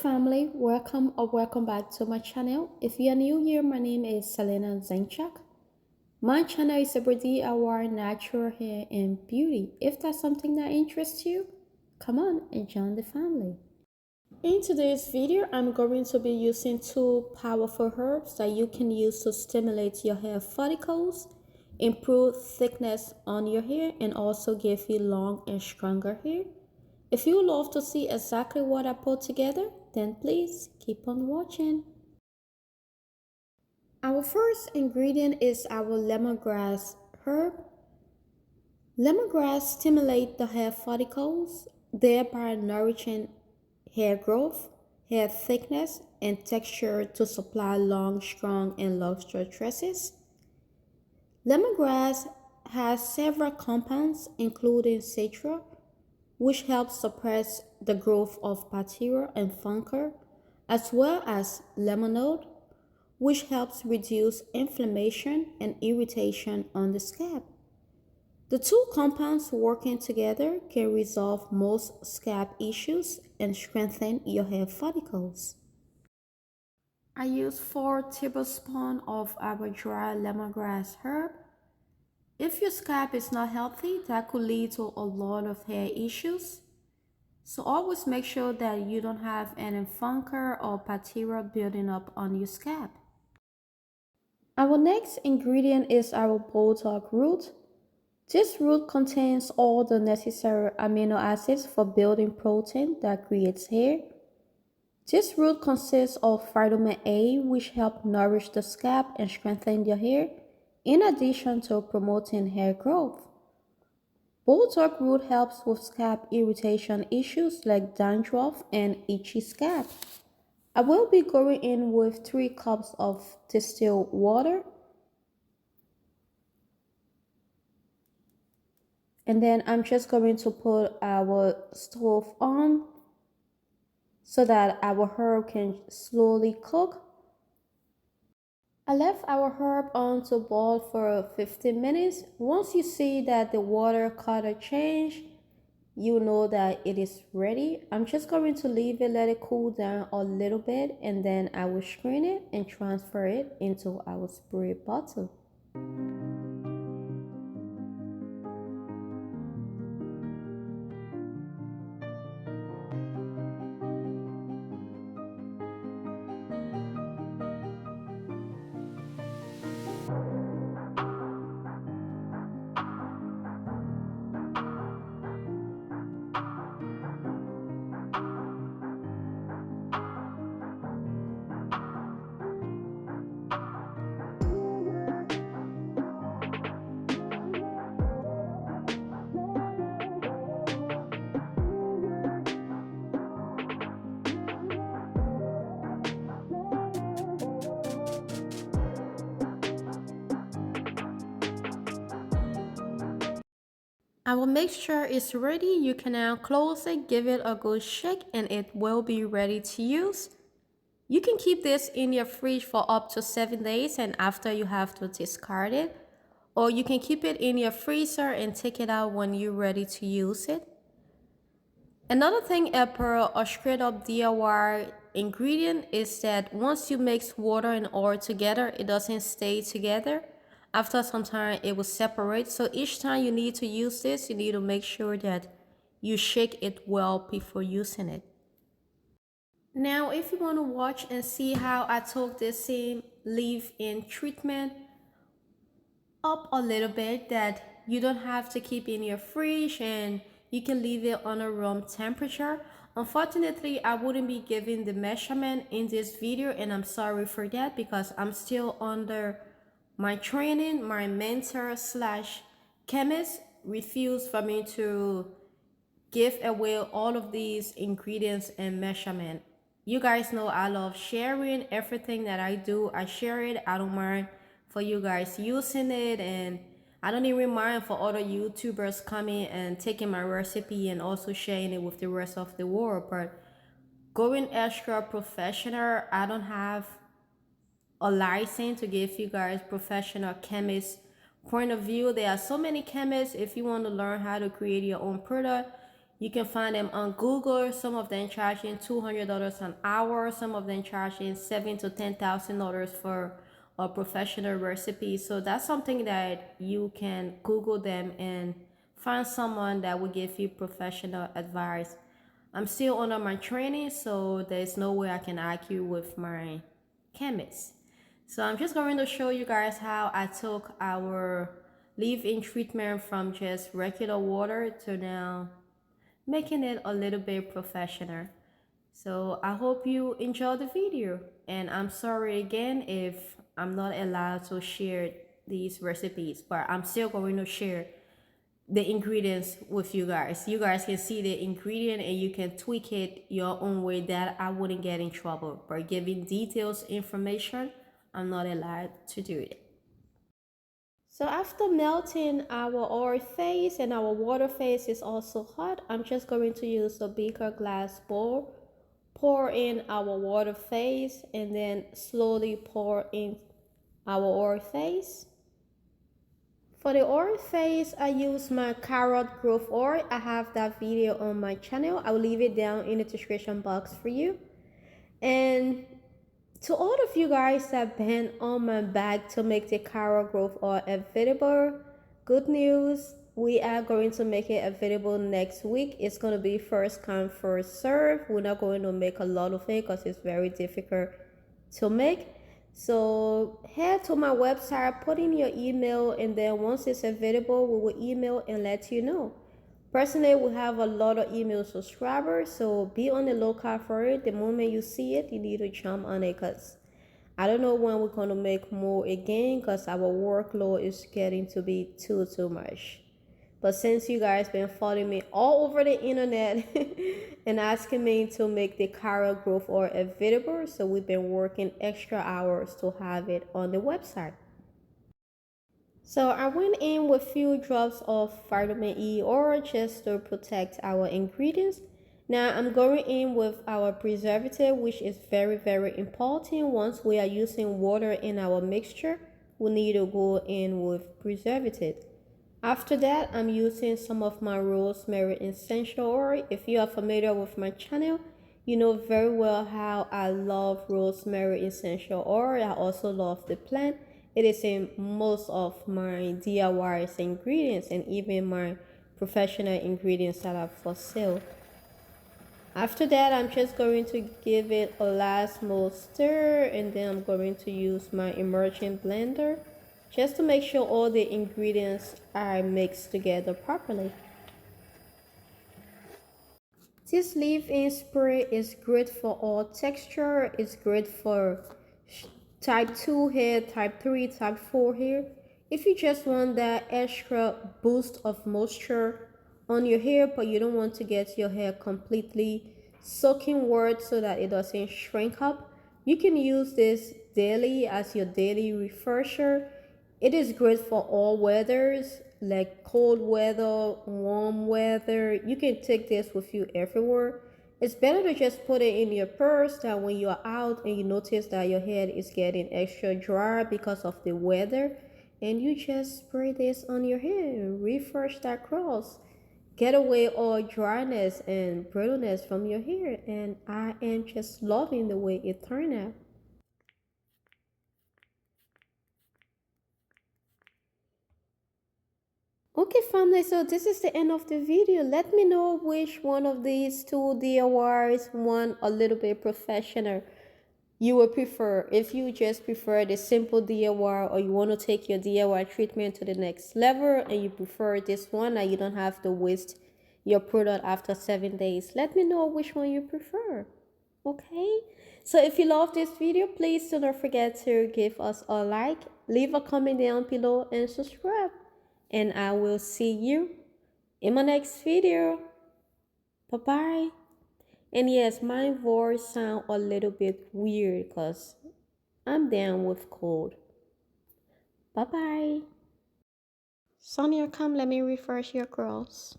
family, welcome or welcome back to my channel. If you are new here, my name is selinazinchuk. My channel is about DIY natural hair and beauty. If that's something that interests you, come on and join the family. In today's video, I'm going to be using two powerful herbs that you can use to stimulate your hair follicles, improve thickness on your hair, and also give you long and stronger hair. If you would love to see exactly what I put together, then please keep on watching. Our first ingredient is our lemongrass herb. Lemongrass stimulates the hair follicles, thereby nourishing hair growth, hair thickness, and texture to supply long, strong, and lustrous tresses. Lemongrass has several compounds, including citra, which helps suppress the growth of bacteria and fungi, as well as lemonade, which helps reduce inflammation and irritation on the scalp. The two compounds working together can resolve most scalp issues and strengthen your hair follicles. I use 4 tablespoons of our dry lemongrass herb. If your scalp is not healthy, that could lead to a lot of hair issues. So always make sure that you don't have any fungi or bacteria building up on your scalp. Our next ingredient is our bulldog root. This root contains all the necessary amino acids for building protein that creates hair. This root consists of vitamin A, which helps nourish the scalp and strengthen your hair, in addition to promoting hair growth. Bulldog root helps with scalp irritation issues like dandruff and itchy scalp. I will be going in with 3 cups of distilled water. And then I'm just going to put our stove on so that our herb can slowly cook. I left our herb on to boil for 15 minutes. Once you see that the water color change, you know that it is ready. I'm just going to leave it, let it cool down a little bit, and then I will strain it and transfer it into our spray bottle. Our mixture is ready. You can now close it, give it a good shake, and it will be ready to use. You can keep this in your fridge for up to 7 days and after you have to discard it. Or you can keep it in your freezer and take it out when you're ready to use it. Another thing about a straight up DIY ingredient is that once you mix water and oil together, it doesn't stay together. After some time, it will separate. So each time you need to use this, you need to make sure that you shake it well before using it. Now, if you want to watch and see how I took this same leave-in treatment up a little bit, that you don't have to keep in your fridge and you can leave it on a room temperature. Unfortunately, I wouldn't be giving the measurement in this video, and I'm sorry for that because I'm still under my training. My mentor slash chemist refused for me to give away all of these ingredients and measurement. You guys know I love sharing everything that I do. I share it. I don't mind for you guys using it, and I don't even mind for other YouTubers coming and taking my recipe and also sharing it with the rest of the world. But going extra professional, I don't have a license to give you guys professional chemist point of view. There are so many chemists. If you want to learn how to create your own product, You can find them on Google. Some of them charging $200 an hour. Some of them charging $7,000 to $10,000 for a professional recipe. So that's something that you can Google them and find someone that will give you professional advice. I'm still under my training, so there's no way I can argue with my chemist. So I'm just going to show you guys how I took our leave-in treatment from just regular water to now making it a little bit professional. So I hope you enjoy the video, and I'm sorry again if I'm not allowed to share these recipes, but I'm still going to share the ingredients with you guys. You guys can see the ingredient and you can tweak it your own way that I wouldn't get in trouble. But giving details information, I'm not allowed to do it. So after melting our oil phase and our water phase is also hot, I'm just going to use a beaker glass bowl, pour in our water phase, and then slowly pour in our oil phase. For the oil phase, I use my carrot growth oil. I have that video on my channel. I'll leave it down in the description box for you. And to all of you guys that been on my back to make the carrot growth oil available, good news. We are going to make it available next week. It's going to be first come, first serve. We're not going to make a lot of it because it's very difficult to make. So head to my website, put in your email, and then once it's available, we will email and let you know. Personally, we have a lot of email subscribers, so be on the lookout for it. The moment you see it, you need to jump on it because I don't know when we're going to make more again because our workload is getting to be too much. But since you guys been following me all over the internet and asking me to make the carrot growth oil available, so we've been working extra hours to have it on the website. So I went in with few drops of vitamin E oil just to protect our ingredients. Now I'm going in with our preservative, which is very important. Once we are using water in our mixture, we need to go in with preservative. After that, I'm using some of my rosemary essential oil. If you are familiar with my channel, you know very well how I love rosemary essential oil. I also love the plant. It is in most of my DIY ingredients and even my professional ingredients that are for sale. After that, I'm just going to give it a last small stir, and then I'm going to use my immersion blender just to make sure all the ingredients are mixed together properly. This leave-in spray is great for all texture. It's great for type 2 hair, type 3, type 4 hair. If you just want that extra boost of moisture on your hair, but you don't want to get your hair completely soaking wet so that it doesn't shrink up, you can use this daily as your daily refresher. It is great for all weathers, like cold weather, warm weather. You can take this with you everywhere. It's better to just put it in your purse than when you are out and you notice that your head is getting extra dry because of the weather. And you just spray this on your hair and refresh that cross. Get away all dryness and brittleness from your hair. And I am just loving the way it turned out. Okay, family, so this is the end of the video. Let me know which one of these two DIYs, one a little bit professional, you would prefer. If you just prefer the simple DIY or you want to take your DIY treatment to the next level and you prefer this one and you don't have to waste your product after 7 days, let me know which one you prefer. Okay, so if you love this video, please do not forget to give us a like, leave a comment down below, and subscribe. And I will see you in my next video. Bye bye. And yes, my voice sound a little bit weird because I'm down with cold. Bye bye. Sonia, come, let me refresh your curls.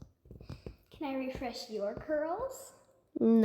Can I refresh your curls? No.